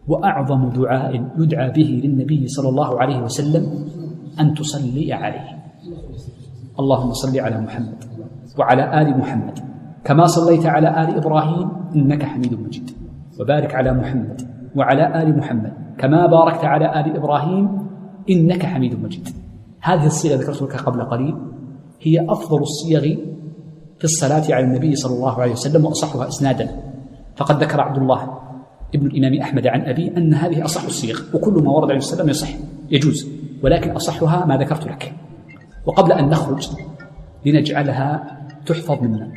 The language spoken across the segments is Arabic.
وأعظم دعاء يدعى به للنبي صلى الله عليه وسلم أن تصلي عليه. اللهم صل على محمد وعلى آل محمد كما صليت على آل إبراهيم إنك حميد مجيد، وبارك على محمد وعلى آل محمد كما باركت على آل إبراهيم إنك حميد مجيد. هذه الصيغة ذكرت لك قبل قليل هي أفضل الصيغ في الصلاة على النبي صلى الله عليه وسلم وأصحها إسنادا، فقد ذكر عبد الله ابن الإمام أحمد عن أبي أن هذه أصح الصيغ، وكل ما ورد عليه السلام يصح يجوز، ولكن أصحها ما ذكرت لك. وقبل أن نخرج لنجعلها تحفظ منا،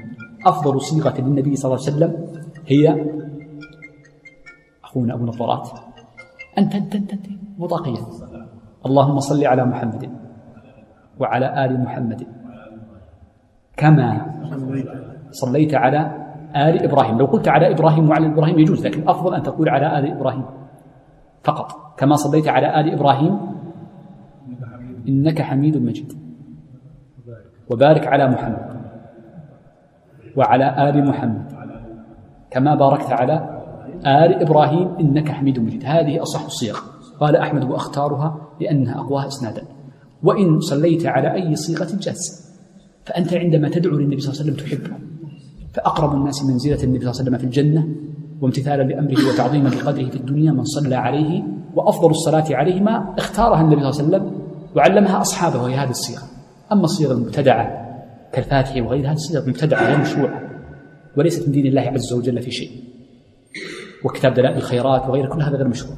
أفضل صيغة للنبي صلى الله عليه وسلم هي أخونا أبو نظارات أنت مطاقيا اللهم صل على محمد وعلى آل محمد كما صليت على آل إبراهيم. لو قلت على إبراهيم وعلى إبراهيم يجوز، لكن أفضل أن تقول على آل إبراهيم فقط، كما صليت على آل إبراهيم إنك حميد مجيد، وبارك على محمد وعلى آل محمد كما باركت على آل إبراهيم إنك حميد مجيد. هذه أصح الصيغ، قال أحمد وأختارها لأنها أقواها إسنادا. وإن صليت على أي صيغة جاز، فأنت عندما تدعو للنبي صلى الله عليه وسلم تحبه، فأقرب الناس منزلة النبي صلى الله عليه وسلم في الجنة وامتثالا لأمره وتعظيما لقدره في الدنيا من صلى عليه، وأفضل الصلاة عليه ما اختارها النبي صلى الله عليه وسلم وعلمها أصحابه، وهي هذه الصيغة. أما الصيغة المبتدعة كالفاتحة وغيرها الصيغة مبتدعة غير مشروعة وليست من دين الله عز وجل في شيء، وكتاب دلائل الخيرات وغيره كل هذا غير مشروع.